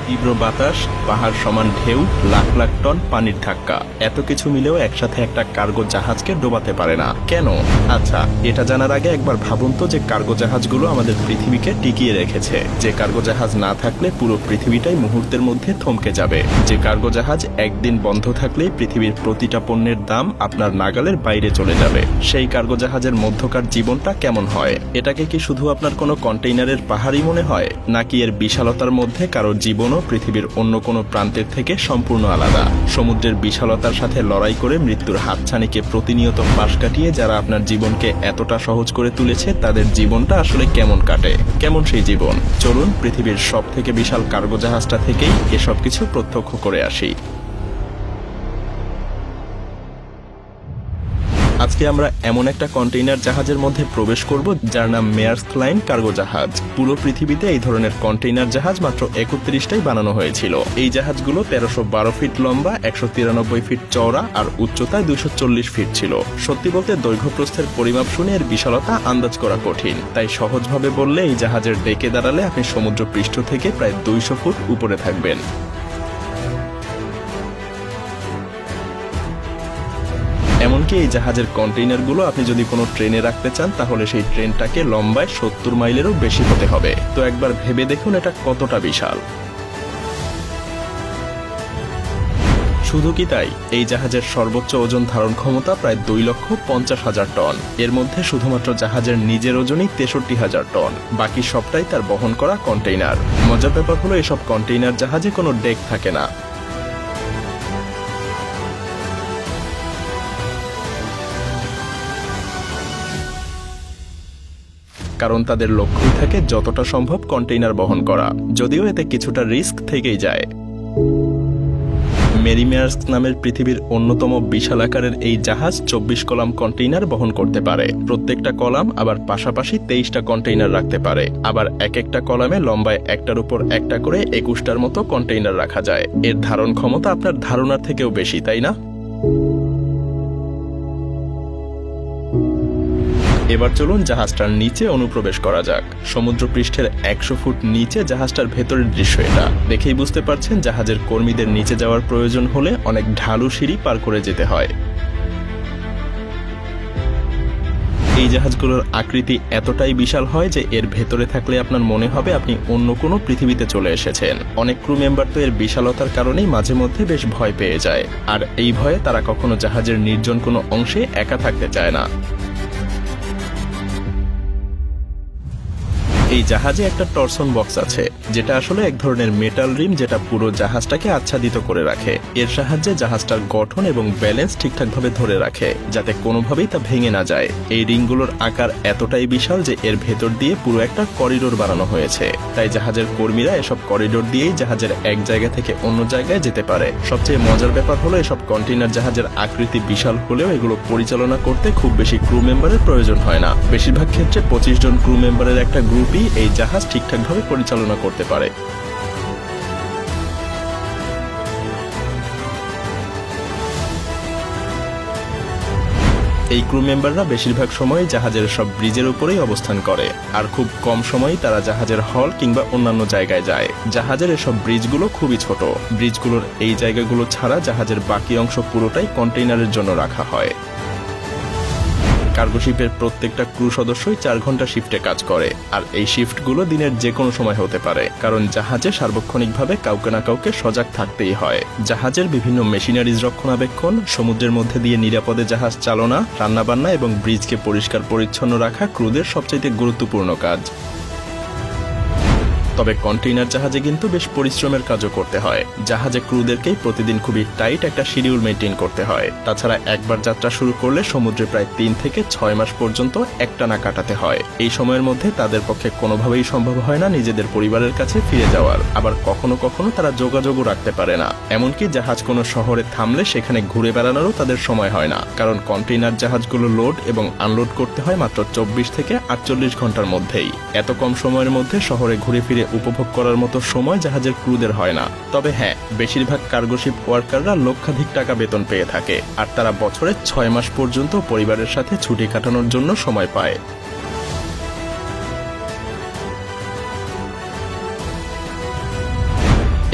তীব্র বাতাস, পাহাড় সমান ঢেউ, লাখ লাখ টন পানির ধাক্কা, এত কিছু মিলেও একসাথে একটা কার্গো জাহাজকে ডোবাতে পারে না কেন? আচ্ছা, এটা জানার আগে একবার ভাবুন তো যে কার্গো জাহাজগুলো আমাদের পৃথিবীকে টিকিয়ে রেখেছে। যে কার্গো জাহাজ না থাকলে পুরো পৃথিবীটাই মুহূর্তের মধ্যে থমকে যাবে। যে কার্গো জাহাজ একদিন বন্ধ থাকলেই পৃথিবীর প্রতিটা পণ্যের দাম আপনার নাগালের বাইরে চলে যাবে। সেই কার্গো জাহাজের মধ্যকার জীবনটা কেমন হয়? এটাকে কি শুধু আপনার কোনো কন্টেইনারের পাহাড়ই মনে হয়, নাকি এর বিশালতার মধ্যে কারো জীবনও পৃথিবীর অন্য কোনো প্রান্তের থেকে সম্পূর্ণ আলাদা? সমুদ্রের বিশালতার সাথে লড়াই করে মৃত্যুর হাতছানিকে প্রতিনিয়ত পাশ কাটিয়ে যারা আপনার জীবনকে এতটা সহজ করে তুলেছে, তাদের জীবনটা আসলে কেমন কাটে? কেমন সেই জীবন? চলুন পৃথিবীর সব থেকে বিশাল কার্গো জাহাজটা থেকেই এসব কিছু প্রত্যক্ষ করে আসি। আজকে আমরা এমন একটা কন্টেইনার জাহাজের মধ্যে প্রবেশ করব যার নাম মেয়ার্স্ক লাইন কার্গো জাহাজ। পুরো পৃথিবীতে এই ধরনের কন্টেইনার জাহাজ মাত্র 31টাই বানানো হয়েছিল। এই জাহাজগুলো 1312 ফিট লম্বা, 193 ফিট চওড়া আর উচ্চতায় 240 ফিট ছিল। সত্যি বলতে দৈর্ঘ্য প্রস্থের পরিমাপ শুনে এর বিশালতা আন্দাজ করা কঠিন। তাই সহজভাবে বললে এই জাহাজের ডেকে দাঁড়ালে আপনি সমুদ্র পৃষ্ঠ থেকে প্রায় 200 ফুট উপরে থাকবেন। এমনকি এই জাহাজের কন্টেইনারগুলো আপনি যদি কোনো ট্রেনে রাখতে চান, তাহলে সেই ট্রেনটাকে লম্বায় 70 মাইলেরও বেশি হতে হবে। তো একবার ভেবে দেখুন এটা কতটা বিশাল। শুধু কি তাই, এই জাহাজের সর্বোচ্চ ওজন ধারণ ক্ষমতা প্রায় 2,50,000 টন। এর মধ্যে শুধুমাত্র জাহাজের নিজের ওজনই 63,000 টন, বাকি সবটাই তার বহন করা কন্টেইনার। মজার ব্যাপার হলো এসব কন্টেইনার জাহাজে কোনো ডেক থাকে না। কারণ তাদের লক্ষ্যই থাকে যতটা সম্ভব কন্টেইনার বহন করা, যদিও এতে কিছুটা রিস্ক থেকেই যায়। মেরিমেয়ার্স্ক নামের পৃথিবীর অন্যতম বিশাল আকারের এই জাহাজ 24 কলাম কন্টেইনার বহন করতে পারে। প্রত্যেকটা কলাম আবার পাশাপাশি 23টা কন্টেইনার রাখতে পারে। আবার এক একটা কলামে লম্বায় একটার উপর একটা করে 21টার মতো কন্টেইনার রাখা যায়। এর ধারণ ক্ষমতা আপনার ধারণার থেকেও বেশি, তাই না? এবার চলুন জাহাজটার নিচে অনুপ্রবেশ করা যাক। সমুদ্র পৃষ্ঠের 100 ফুট নিচে জাহাজটার ভেতরের দৃশ্য এটা। দেখেই বুঝতে পারছেন জাহাজের কর্মীদের নিচে যাওয়ার প্রয়োজন হলে অনেক ঢালু সিঁড়ি পার করে যেতে হয়। এই জাহাজগুলোর আকৃতি এতটাই বিশাল হয় যে এর ভেতরে থাকলে আপনার মনে হবে আপনি অন্য কোনো পৃথিবীতে চলে এসেছেন। অনেক ক্রু মেম্বার তো এর বিশালতার কারণেই মাঝে মধ্যে বেশ ভয় পেয়ে যায়, আর এই ভয়ে তারা কখনো জাহাজের নির্জন কোনো অংশে একা থাকতে চায় না। এই জাহাজে একটা টরসন বক্স আছে, যেটা আসলে এক ধরনের মেটাল রিম, যেটা পুরো জাহাজটাকে আচ্ছাদিত করে রাখে। এর সাহায্যে জাহাজটার গঠন এবং ব্যালেন্স ঠিকঠাকভাবে ধরে রাখে, যাতে কোনোভাবেই তা ভেঙে না যায়। এই রিংগুলোর আকার এতটাই বিশাল যে এর ভেতর দিয়ে পুরো একটা করিডোর বানানো হয়েছে। তাই জাহাজের কর্মীরা এসব করিডোর দিয়েই জাহাজের এক জায়গা থেকে অন্য জায়গায় যেতে পারে। সবচেয়ে মজার ব্যাপার হলো এসব কন্টেইনার জাহাজের আকৃতি বিশাল হলেও এগুলো পরিচালনা করতে খুব বেশি ক্রু মেম্বারের প্রয়োজন হয় না। বেশিরভাগ ক্ষেত্রে 25 জন ক্রু মেম্বারের একটা গ্রুপ এই জাহাজ ঠিকঠাকভাবে পরিচালনা করতে পারে। এই ক্রু মেম্বাররা বেশিরভাগ সময় জাহাজের সব ব্রিজের উপরেই অবস্থান করে, আর খুব কম সময়ই তারা জাহাজের হল কিংবা অন্যান্য জায়গায় যায়। জাহাজের এসব ব্রিজগুলো খুবই ছোট। ব্রিজগুলোর এই জায়গাগুলো ছাড়া জাহাজের বাকি অংশ পুরোটাই কন্টেইনারের জন্য রাখা হয়। কার্গো শিপের প্রত্যেকটা ক্রু সদস্যই 4 ঘন্টা শিফটে কাজ করে, আর এই শিফটগুলো দিনের যে কোনো সময় হতে পারে, কারণ জাহাজে সার্বক্ষণিকভাবে কাউকে না কাউকে সজাগ থাকতেই হয়। জাহাজের বিভিন্ন মেশিনারিজ রক্ষণাবেক্ষণ, সমুদ্রের মধ্যে দিয়ে নিরাপদে জাহাজ চালনা, রান্নাবান্না এবং ব্রিজকে পরিষ্কার পরিচ্ছন্ন রাখা ক্রুদের সবচেয়ে গুরুত্বপূর্ণ কাজ। তবে কন্টেইনার জাহাজে কিন্তু বেশ পরিশ্রমের কাজও করতে হয়। জাহাজে ক্রুদেরকেই প্রতিদিন খুবই টাইট একটা শিডিউল মেইনটেইন করতে হয়। তাছাড়া একবার যাত্রা শুরু করলে সমুদ্রে প্রায় 3 থেকে 6 মাস পর্যন্ত একটানা কাটাতে হয়। এই সময়ের মধ্যে তাদের পক্ষে কোনোভাবেই সম্ভব হয় না নিজেদের পরিবারের কাছে ফিরে যাওয়ার। আবার কখনো কখনো তারা যোগাযোগও রাখতে পারে না। এমনকি জাহাজ কোনো শহরে থামলে সেখানে ঘুরে বেড়ানোরও তাদের সময় হয় না, কারণ কন্টেইনার জাহাজগুলো লোড এবং আনলোড করতে হয় মাত্র 24 থেকে 48 ঘন্টার মধ্যেই। এত কম সময়ের মধ্যে শহরে ঘুরে ফিরে উপভোগ করার মতো সময় জাহাজের ক্রুদের হয় না। তবে হ্যাঁ, বেশিরভাগ কার্গোশিপ ওয়ার্কাররা লক্ষাধিক টাকা বেতন পেয়ে থাকে, আর তারা বছরে 6 মাস পর্যন্ত পরিবারের সাথে ছুটি কাটানোর জন্য সময় পায়।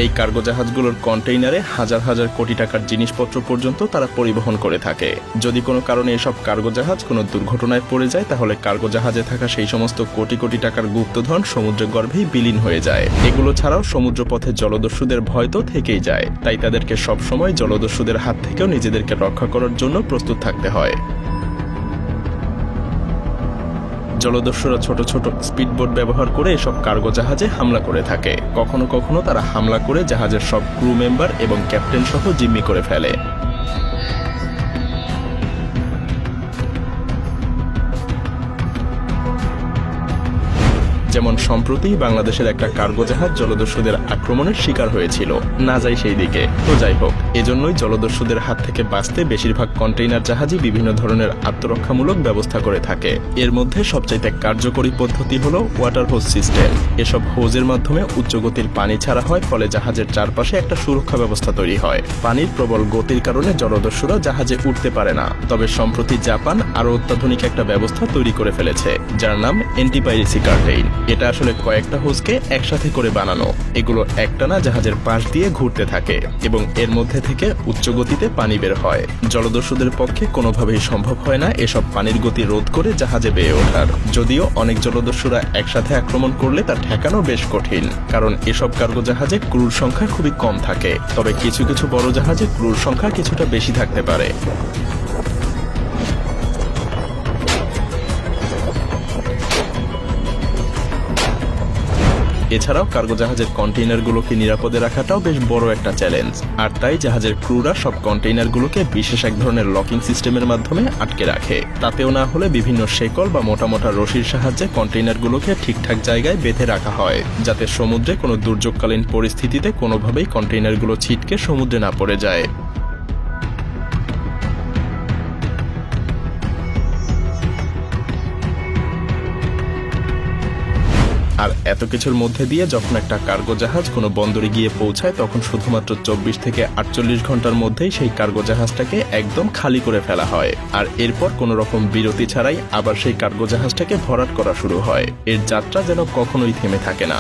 এই কার্গো জাহাজগুলোর কন্টেইনারে হাজার হাজার কোটি টাকার জিনিসপত্র পর্যন্ত তারা পরিবহন করে থাকে। যদি কোনো কারণে এসব কার্গো জাহাজ কোনো দুর্ঘটনায় পড়ে যায়, তাহলে কার্গো জাহাজে থাকা সেই সমস্ত কোটি কোটি টাকার গুপ্তধন সমুদ্র গর্ভেই বিলীন হয়ে যায়। এগুলো ছাড়াও সমুদ্রপথে জলদস্যুদের ভয় তো থেকেই যায়, তাই তাদেরকে সবসময় জলদস্যুদের হাত থেকেও নিজেদেরকে রক্ষা করার জন্য প্রস্তুত থাকতে হয়। জলদস্যুরা ছোট ছোট স্পিডবোট ব্যবহার করে এসব কার্গো জাহাজে হামলা করে থাকে। কখনো কখনো তারা হামলা করে জাহাজের সব ক্রু মেম্বার এবং ক্যাপ্টেন সহ জিম্মি করে ফেলে। যেমন সম্প্রতি বাংলাদেশের একটা কার্গো জাহাজ জলদস্যুদের আক্রমণের শিকার হয়েছিল। না যাই সেই দিকে, তো যাই হোক, এজন্যই জলদস্যুদের হাত থেকে বাঁচতে বেশিরভাগ কন্টেইনার জাহাজই বিভিন্ন ধরনের আত্মরক্ষামূলক ব্যবস্থা করে থাকে। এর মধ্যে সবচাইতে কার্যকরী পদ্ধতি হলো ওয়াটার হোজ সিস্টেম। এসব হোজের মাধ্যমে উচ্চগতির পানি ছাড়া হয়, ফলে জাহাজের চারপাশে একটা সুরক্ষা ব্যবস্থা তৈরি হয়। পানির প্রবল গতির কারণে জলদস্যুরা জাহাজে উঠতে পারে না। তবে সম্প্রতি জাপান আরো অত্যাধুনিক একটা ব্যবস্থা তৈরি করে ফেলেছে, যার নাম অ্যান্টি-পাইরেসি কার্টেইন। এটা আসলে কয়েকটা হোজকে একসাথে করে বানানো। এগুলো একটানা জাহাজের পাশ দিয়ে ঘুরতে থাকে এবং এর মধ্যে থেকে উচ্চ গতিতে পানি বের হয়। জলদস্যুদের পক্ষে কোনোভাবেই সম্ভব হয় না এসব পানির গতি রোধ করে জাহাজে বেয়ে ওঠার। যদিও অনেক জলদস্যুরা একসাথে আক্রমণ করলে তা ঠেকানো বেশ কঠিন, কারণ এসব কার্গো জাহাজে ক্রুর সংখ্যা খুবই কম থাকে। তবে কিছু কিছু বড় জাহাজে ক্রুর সংখ্যা কিছুটা বেশি থাকতে পারে। এছাড়াও কার্গো জাহাজের কন্টেইনারগুলোকে নিরাপদে রাখাটাও বেশ বড় একটা চ্যালেঞ্জ। আর তাই জাহাজের ক্রুরা সব কন্টেইনারগুলোকে বিশেষ এক ধরনের লকিং সিস্টেমের মাধ্যমে আটকে রাখে। তাতেও না হলে বিভিন্ন শেকল বা মোটা মোটা রশির সাহায্যে কন্টেইনারগুলোকে ঠিকঠাক জায়গায় বেঁধে রাখা হয়, যাতে সমুদ্রে কোনো দুর্যোগকালীন পরিস্থিতিতে কোনোভাবেই কন্টেইনারগুলো ছিটকে সমুদ্রে না পড়ে যায়। আর এত কিছুর মধ্যে দিয়ে যখন একটা কার্গো জাহাজ কোনো বন্দরে গিয়ে পৌঁছায়, তখন শুধুমাত্র 24 থেকে 48 ঘন্টার মধ্যেই সেই কার্গো জাহাজটাকে একদম খালি করে ফেলা হয়। আর এরপর কোনো রকম বিরতি ছাড়াই আবার সেই কার্গো জাহাজটাকে ভরাট করা শুরু হয়। এর যাত্রা যেন কখনোই থেমে থাকে না।